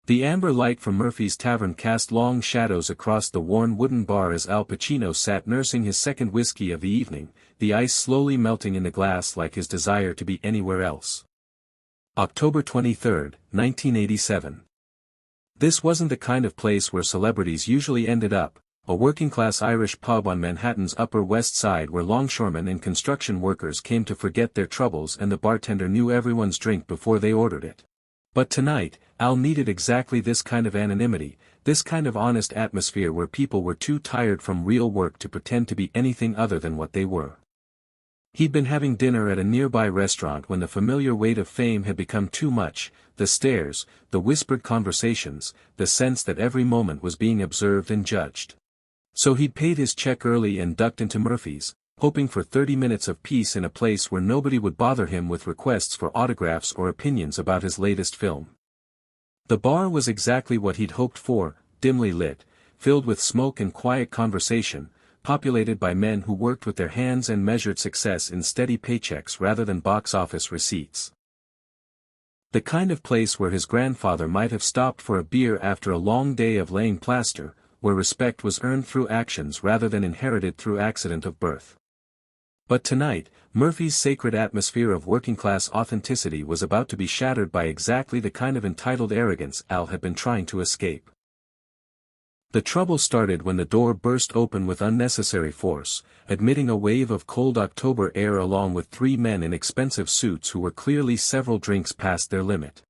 The amber light from Murphy's Tavern cast long shadows across the worn wooden bar as Al Pacino sat nursing his second whiskey of the evening, the ice slowly melting in the glass like his desire to be anywhere else. October 23, 1987. This wasn't the kind of place where celebrities usually ended up, a working-class Irish pub on Manhattan's Upper West Side where longshoremen and construction workers came to forget their troubles and the bartender knew everyone's drink before they ordered it. But tonight, Al needed exactly this kind of anonymity, this kind of honest atmosphere where people were too tired from real work to pretend to be anything other than what they were. He'd been having dinner at a nearby restaurant when the familiar weight of fame had become too much, the stares, the whispered conversations, the sense that every moment was being observed and judged. So he'd paid his check early and ducked into Murphy's, hoping for 30 minutes of peace in a place where nobody would bother him with requests for autographs or opinions about his latest film. The bar was exactly what he'd hoped for, dimly lit, filled with smoke and quiet conversation, populated by men who worked with their hands and measured success in steady paychecks rather than box office receipts. The kind of place where his grandfather might have stopped for a beer after a long day of laying plaster, where respect was earned through actions rather than inherited through accident of birth. But tonight, Murphy's sacred atmosphere of working-class authenticity was about to be shattered by exactly the kind of entitled arrogance Al had been trying to escape. The trouble started when the door burst open with unnecessary force, admitting a wave of cold October air along with three men in expensive suits who were clearly several drinks past their limit.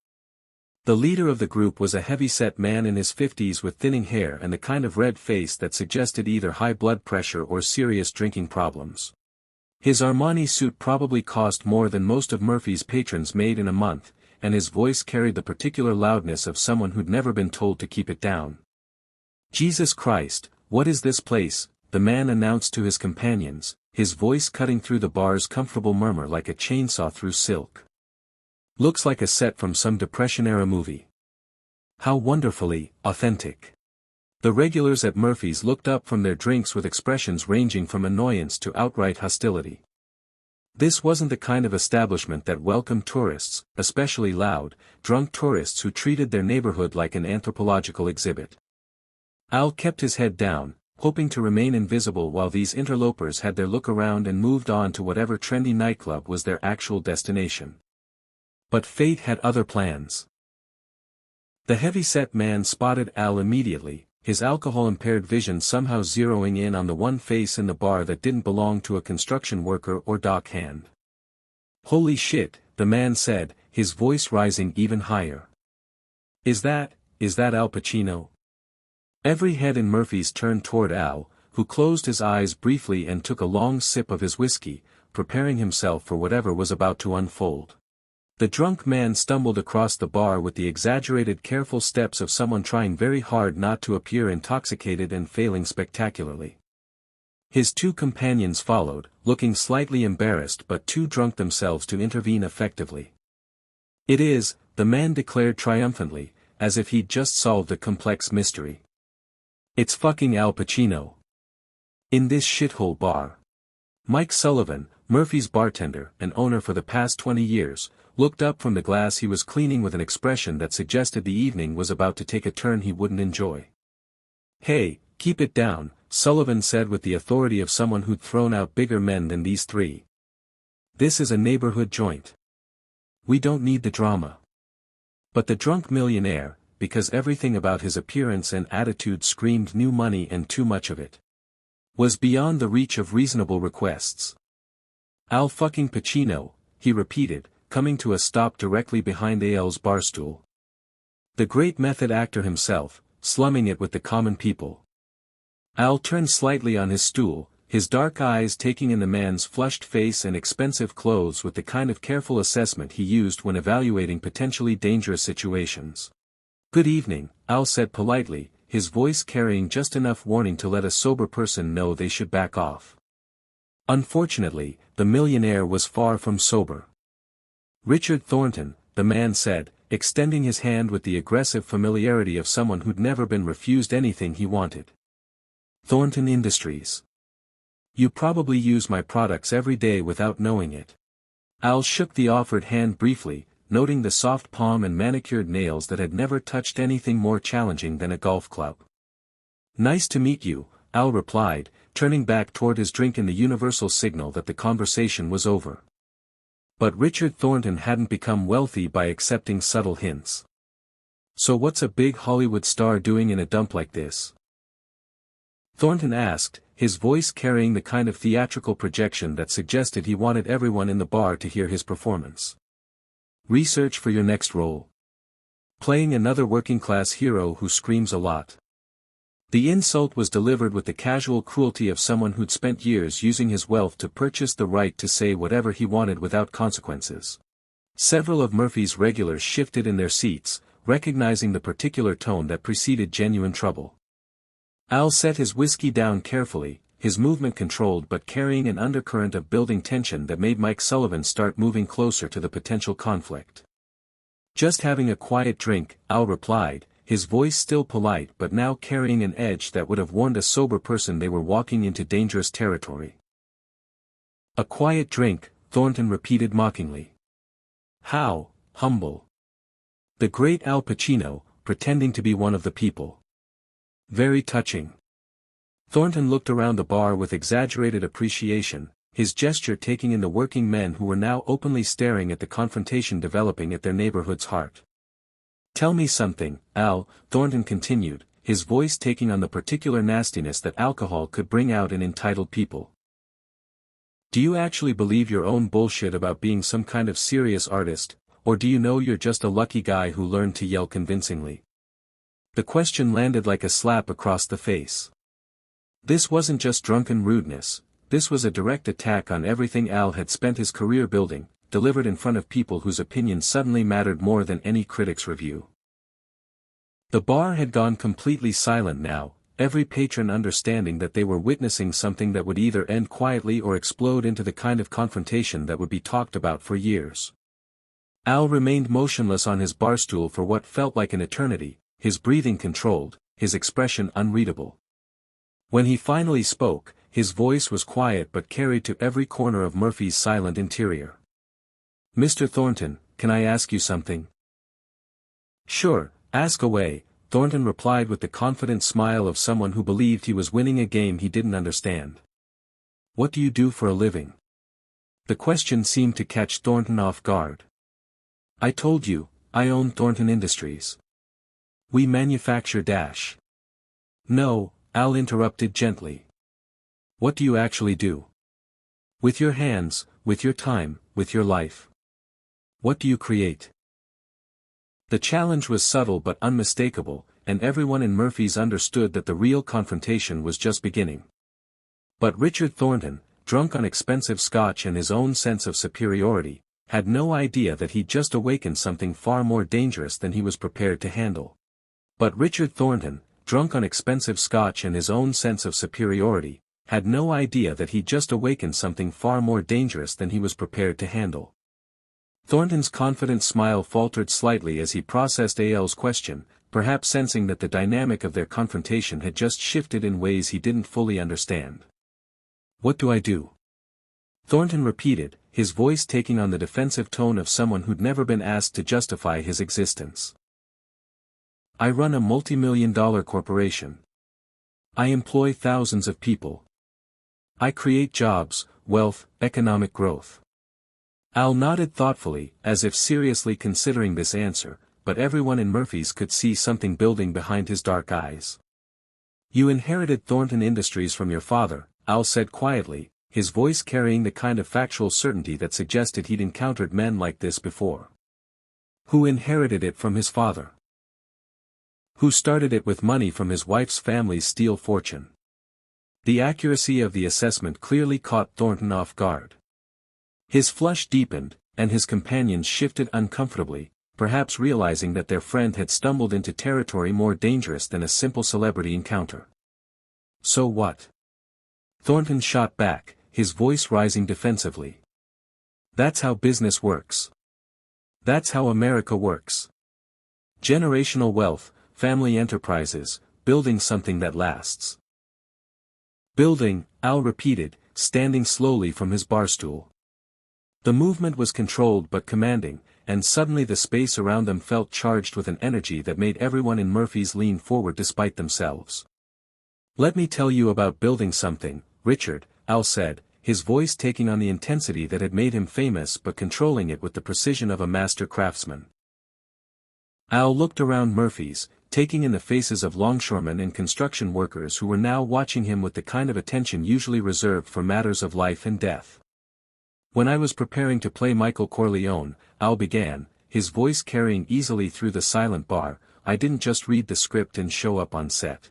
The leader of the group was a heavy-set man in his 50s with thinning hair and the kind of red face that suggested either high blood pressure or serious drinking problems. His Armani suit probably cost more than most of Murphy's patrons made in a month, and his voice carried the particular loudness of someone who'd never been told to keep it down. "Jesus Christ, what is this place?" the man announced to his companions, his voice cutting through the bar's comfortable murmur like a chainsaw through silk. "Looks like a set from some Depression-era movie. How wonderfully authentic." The regulars at Murphy's looked up from their drinks with expressions ranging from annoyance to outright hostility. This wasn't the kind of establishment that welcomed tourists, especially loud, drunk tourists who treated their neighborhood like an anthropological exhibit. Al kept his head down, hoping to remain invisible while these interlopers had their look around and moved on to whatever trendy nightclub was their actual destination. But fate had other plans. The heavy-set man spotted Al immediately, his alcohol-impaired vision somehow zeroing in on the one face in the bar that didn't belong to a construction worker or dock hand. "Holy shit," the man said, his voice rising even higher. Is that Al Pacino?" Every head in Murphy's turned toward Al, who closed his eyes briefly and took a long sip of his whiskey, preparing himself for whatever was about to unfold. The drunk man stumbled across the bar with the exaggerated careful steps of someone trying very hard not to appear intoxicated and failing spectacularly. His two companions followed, looking slightly embarrassed but too drunk themselves to intervene effectively. "It is," the man declared triumphantly, as if he'd just solved a complex mystery. "It's fucking Al Pacino. In this shithole bar." Mike Sullivan, Murphy's bartender and owner for the past 20 years, looked up from the glass he was cleaning with an expression that suggested the evening was about to take a turn he wouldn't enjoy. "Hey, keep it down," Sullivan said with the authority of someone who'd thrown out bigger men than these three. "This is a neighborhood joint. We don't need the drama." But the drunk millionaire, because everything about his appearance and attitude screamed new money and too much of it, was beyond the reach of reasonable requests. "Al fucking Pacino," he repeated, coming to a stop directly behind Al's barstool. The great method actor himself, slumming it with the common people. Al turned slightly on his stool, his dark eyes taking in the man's flushed face and expensive clothes with the kind of careful assessment he used when evaluating potentially dangerous situations. "Good evening," Al said politely, his voice carrying just enough warning to let a sober person know they should back off. Unfortunately, the millionaire was far from sober. "Richard Thornton," the man said, extending his hand with the aggressive familiarity of someone who'd never been refused anything he wanted. "Thornton Industries. You probably use my products every day without knowing it." Al shook the offered hand briefly, noting the soft palm and manicured nails that had never touched anything more challenging than a golf club. "Nice to meet you," Al replied, turning back toward his drink in the universal signal that the conversation was over. But Richard Thornton hadn't become wealthy by accepting subtle hints. "So what's a big Hollywood star doing in a dump like this?" Thornton asked, his voice carrying the kind of theatrical projection that suggested he wanted everyone in the bar to hear his performance. "Research for your next role. Playing another working-class hero who screams a lot." The insult was delivered with the casual cruelty of someone who'd spent years using his wealth to purchase the right to say whatever he wanted without consequences. Several of Murphy's regulars shifted in their seats, recognizing the particular tone that preceded genuine trouble. Al set his whiskey down carefully, his movement controlled but carrying an undercurrent of building tension that made Mike Sullivan start moving closer to the potential conflict. "Just having a quiet drink," Al replied, his voice still polite but now carrying an edge that would have warned a sober person they were walking into dangerous territory. "A quiet drink," Thornton repeated mockingly. "How humble." The great Al Pacino, pretending to be one of the people. "Very touching." Thornton looked around the bar with exaggerated appreciation, his gesture taking in the working men who were now openly staring at the confrontation developing at their neighborhood's heart. "Tell me something, Al," Thornton continued, his voice taking on the particular nastiness that alcohol could bring out in entitled people. "Do you actually believe your own bullshit about being some kind of serious artist, or do you know you're just a lucky guy who learned to yell convincingly?" The question landed like a slap across the face. This wasn't just drunken rudeness, this was a direct attack on everything Al had spent his career building, delivered in front of people whose opinions suddenly mattered more than any critic's review. The bar had gone completely silent now, every patron understanding that they were witnessing something that would either end quietly or explode into the kind of confrontation that would be talked about for years. Al remained motionless on his bar stool for what felt like an eternity, his breathing controlled, his expression unreadable. When he finally spoke, his voice was quiet but carried to every corner of Murphy's silent interior. "Mr. Thornton, can I ask you something?" "Sure, ask away," Thornton replied with the confident smile of someone who believed he was winning a game he didn't understand. "What do you do for a living?" The question seemed to catch Thornton off guard. "I told you, I own Thornton Industries. We manufacture dash." "No," Al interrupted gently. "What do you actually do? With your hands, with your time, with your life? What do you create?" The challenge was subtle but unmistakable, and everyone in Murphy's understood that the real confrontation was just beginning. But Richard Thornton, drunk on expensive scotch and his own sense of superiority, had no idea that he'd just awakened something far more dangerous than he was prepared to handle. But Richard Thornton, drunk on expensive scotch and his own sense of superiority, had no idea that he'd just awakened something far more dangerous than he was prepared to handle. Thornton's confident smile faltered slightly as he processed Al's question, perhaps sensing that the dynamic of their confrontation had just shifted in ways he didn't fully understand. "What do I do?" Thornton repeated, his voice taking on the defensive tone of someone who'd never been asked to justify his existence. "I run a multi-million-dollar corporation. I employ thousands of people. I create jobs, wealth, economic growth." Al nodded thoughtfully, as if seriously considering this answer, but everyone in Murphy's could see something building behind his dark eyes. "You inherited Thornton Industries from your father," Al said quietly, his voice carrying the kind of factual certainty that suggested he'd encountered men like this before. "Who inherited it from his father? Who started it with money from his wife's family's steel fortune?" The accuracy of the assessment clearly caught Thornton off guard. His flush deepened, and his companions shifted uncomfortably, perhaps realizing that their friend had stumbled into territory more dangerous than a simple celebrity encounter. "So what?" Thornton shot back, his voice rising defensively. "That's how business works. That's how America works. Generational wealth, family enterprises, building something that lasts." "Building," Al repeated, standing slowly from his bar stool. The movement was controlled but commanding, and suddenly the space around them felt charged with an energy that made everyone in Murphy's lean forward despite themselves. "Let me tell you about building something, Richard," Al said, his voice taking on the intensity that had made him famous but controlling it with the precision of a master craftsman. Al looked around Murphy's, taking in the faces of longshoremen and construction workers who were now watching him with the kind of attention usually reserved for matters of life and death. "When I was preparing to play Michael Corleone," Al began, his voice carrying easily through the silent bar, "I didn't just read the script and show up on set.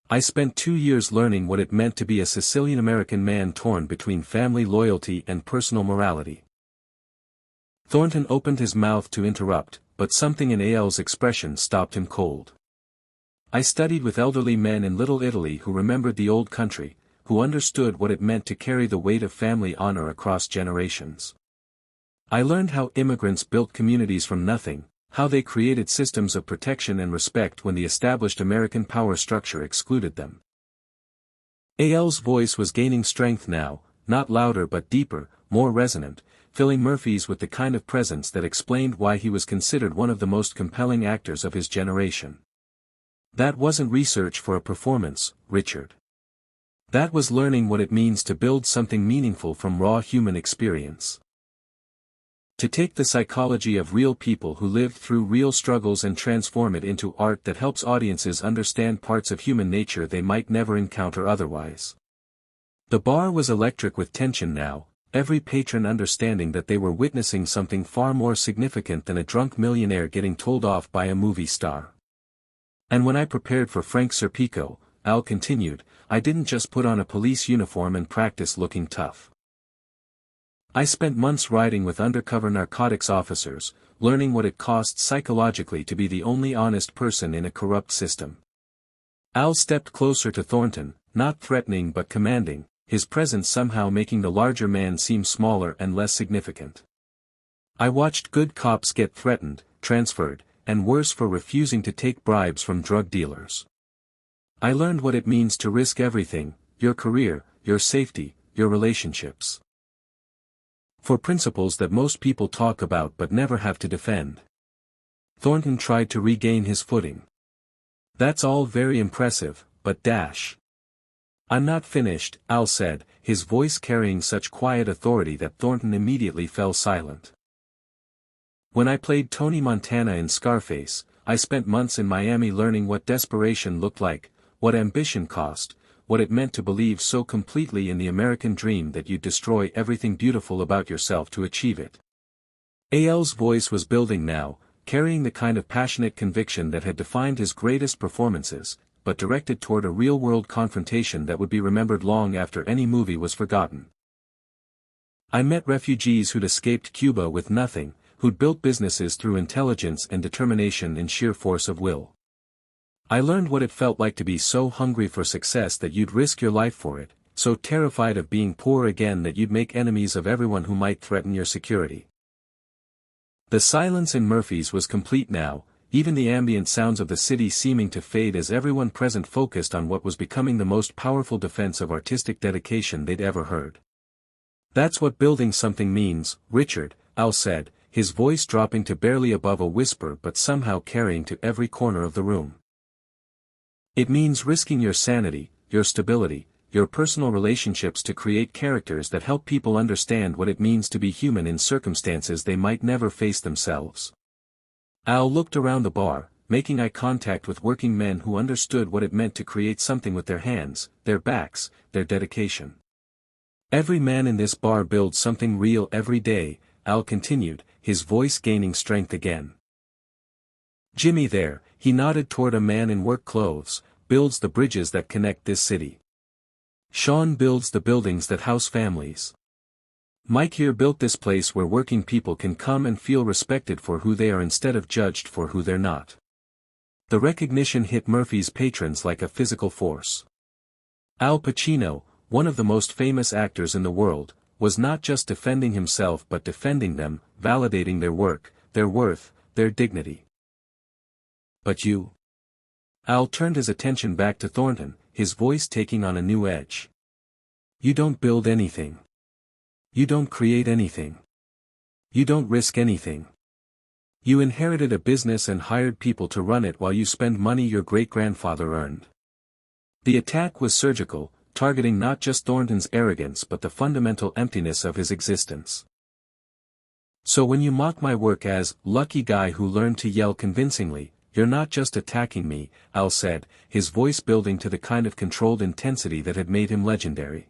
I spent 2 years learning what it meant to be a Sicilian-American man torn between family loyalty and personal morality." Thornton opened his mouth to interrupt, but something in Al's expression stopped him cold. "I studied with elderly men in Little Italy who remembered the old country, who understood what it meant to carry the weight of family honor across generations. I learned how immigrants built communities from nothing, how they created systems of protection and respect when the established American power structure excluded them." Al's voice was gaining strength now, not louder but deeper, more resonant, filling Murphy's with the kind of presence that explained why he was considered one of the most compelling actors of his generation. "That wasn't research for a performance, Richard. That was learning what it means to build something meaningful from raw human experience. To take the psychology of real people who lived through real struggles and transform it into art that helps audiences understand parts of human nature they might never encounter otherwise." The bar was electric with tension now, every patron understanding that they were witnessing something far more significant than a drunk millionaire getting told off by a movie star. "And when I prepared for Frank Serpico," Al continued, "I didn't just put on a police uniform and practice looking tough. I spent months riding with undercover narcotics officers, learning what it costs psychologically to be the only honest person in a corrupt system." Al stepped closer to Thornton, not threatening but commanding, his presence somehow making the larger man seem smaller and less significant. "I watched good cops get threatened, transferred, and worse for refusing to take bribes from drug dealers. I learned what it means to risk everything, your career, your safety, your relationships, for principles that most people talk about but never have to defend." Thornton tried to regain his footing. "That's all very impressive, but dash. I'm not finished," Al said, his voice carrying such quiet authority that Thornton immediately fell silent. "When I played Tony Montana in Scarface, I spent months in Miami learning what desperation looked like, what ambition cost, what it meant to believe so completely in the American dream that you'd destroy everything beautiful about yourself to achieve it." Al's voice was building now, carrying the kind of passionate conviction that had defined his greatest performances, but directed toward a real-world confrontation that would be remembered long after any movie was forgotten. "I met refugees who'd escaped Cuba with nothing, who'd built businesses through intelligence and determination in sheer force of will. I learned what it felt like to be so hungry for success that you'd risk your life for it, so terrified of being poor again that you'd make enemies of everyone who might threaten your security." The silence in Murphy's was complete now, even the ambient sounds of the city seeming to fade as everyone present focused on what was becoming the most powerful defense of artistic dedication they'd ever heard. "That's what building something means, Richard," Al said, his voice dropping to barely above a whisper but somehow carrying to every corner of the room. "It means risking your sanity, your stability, your personal relationships to create characters that help people understand what it means to be human in circumstances they might never face themselves." Al looked around the bar, making eye contact with working men who understood what it meant to create something with their hands, their backs, their dedication. "Every man in this bar builds something real every day," Al continued, his voice gaining strength again. "Jimmy there," he nodded toward a man in work clothes, "builds the bridges that connect this city. Sean builds the buildings that house families. Mike here built this place where working people can come and feel respected for who they are instead of judged for who they're not." The recognition hit Murphy's patrons like a physical force. Al Pacino, one of the most famous actors in the world, was not just defending himself but defending them, validating their work, their worth, their dignity. "But you?" Al turned his attention back to Thornton, his voice taking on a new edge. "You don't build anything. You don't create anything. You don't risk anything." You inherited a business and hired people to run it while you spend money your great-grandfather earned. The attack was surgical, targeting not just Thornton's arrogance but the fundamental emptiness of his existence. So when you mock my work as, lucky guy who learned to yell convincingly, you're not just attacking me, Al said, his voice building to the kind of controlled intensity that had made him legendary.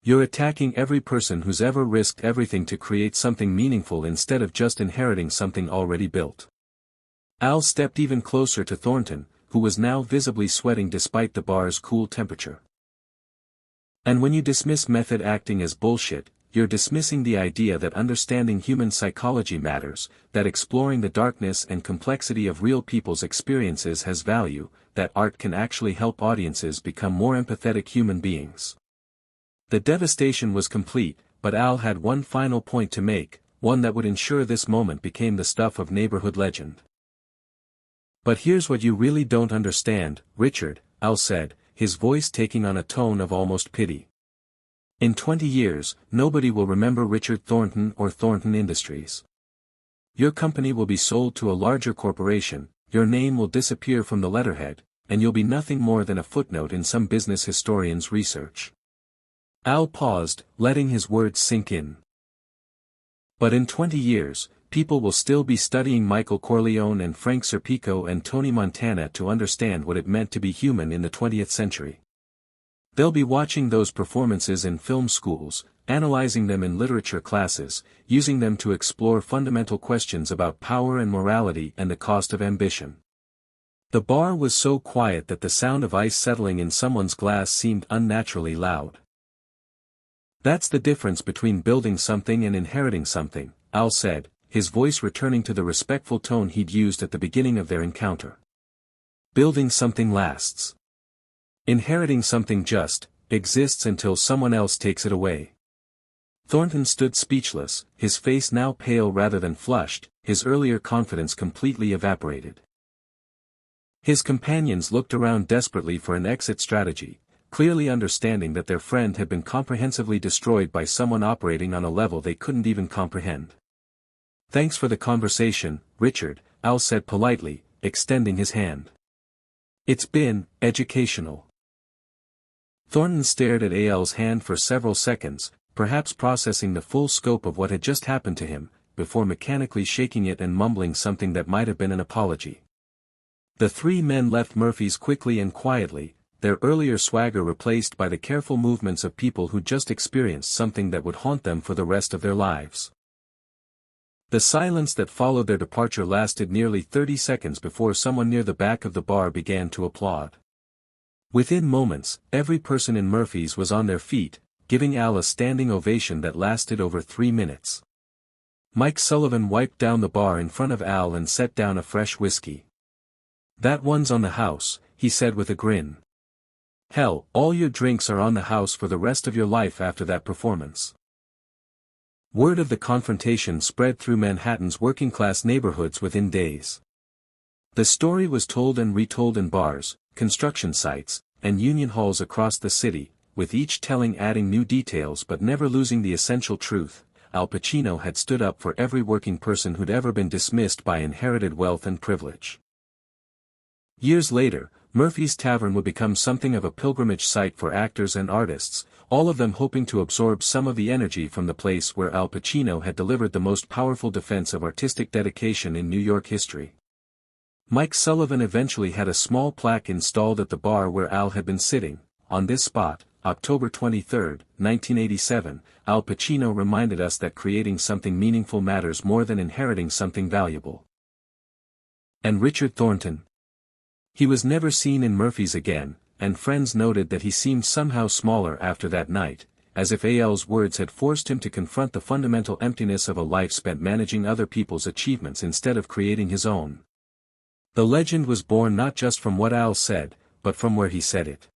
You're attacking every person who's ever risked everything to create something meaningful instead of just inheriting something already built. Al stepped even closer to Thornton, who was now visibly sweating despite the bar's cool temperature. And when you dismiss method acting as bullshit, you're dismissing the idea that understanding human psychology matters, that exploring the darkness and complexity of real people's experiences has value, that art can actually help audiences become more empathetic human beings. The devastation was complete, but Al had one final point to make, one that would ensure this moment became the stuff of neighborhood legend. But here's what you really don't understand, Richard, Al said, his voice taking on a tone of almost pity. In 20 years, nobody will remember Richard Thornton or Thornton Industries. Your company will be sold to a larger corporation, your name will disappear from the letterhead, and you'll be nothing more than a footnote in some business historian's research. Al paused, letting his words sink in. But in 20 years, people will still be studying Michael Corleone and Frank Serpico and Tony Montana to understand what it meant to be human in the 20th century. They'll be watching those performances in film schools, analyzing them in literature classes, using them to explore fundamental questions about power and morality and the cost of ambition. The bar was so quiet that the sound of ice settling in someone's glass seemed unnaturally loud. That's the difference between building something and inheriting something, Al said, his voice returning to the respectful tone he'd used at the beginning of their encounter. Building something lasts. Inheriting something just exists until someone else takes it away. Thornton stood speechless, his face now pale rather than flushed, his earlier confidence completely evaporated. His companions looked around desperately for an exit strategy, clearly understanding that their friend had been comprehensively destroyed by someone operating on a level they couldn't even comprehend. Thanks for the conversation, Richard, Al said politely, extending his hand. It's been educational. Thornton stared at Al's hand for several seconds, perhaps processing the full scope of what had just happened to him, before mechanically shaking it and mumbling something that might have been an apology. The three men left Murphy's quickly and quietly, their earlier swagger replaced by the careful movements of people who just experienced something that would haunt them for the rest of their lives. The silence that followed their departure lasted nearly 30 seconds before someone near the back of the bar began to applaud. Within moments, every person in Murphy's was on their feet, giving Al a standing ovation that lasted over 3 minutes. Mike Sullivan wiped down the bar in front of Al and set down a fresh whiskey. "That one's on the house," he said with a grin. "Hell, all your drinks are on the house for the rest of your life after that performance." Word of the confrontation spread through Manhattan's working-class neighborhoods within days. The story was told and retold in bars, construction sites, and union halls across the city, with each telling adding new details but never losing the essential truth. Al Pacino had stood up for every working person who'd ever been dismissed by inherited wealth and privilege. Years later, Murphy's Tavern would become something of a pilgrimage site for actors and artists, all of them hoping to absorb some of the energy from the place where Al Pacino had delivered the most powerful defense of artistic dedication in New York history. Mike Sullivan eventually had a small plaque installed at the bar where Al had been sitting. On this spot, October 23, 1987, Al Pacino reminded us that creating something meaningful matters more than inheriting something valuable. And Richard Thornton? He was never seen in Murphy's again, and friends noted that he seemed somehow smaller after that night, as if Al's words had forced him to confront the fundamental emptiness of a life spent managing other people's achievements instead of creating his own. The legend was born not just from what Al said, but from where he said it.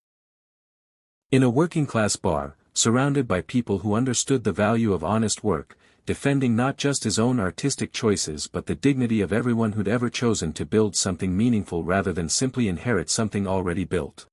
In a working-class bar, surrounded by people who understood the value of honest work, defending not just his own artistic choices but the dignity of everyone who'd ever chosen to build something meaningful rather than simply inherit something already built.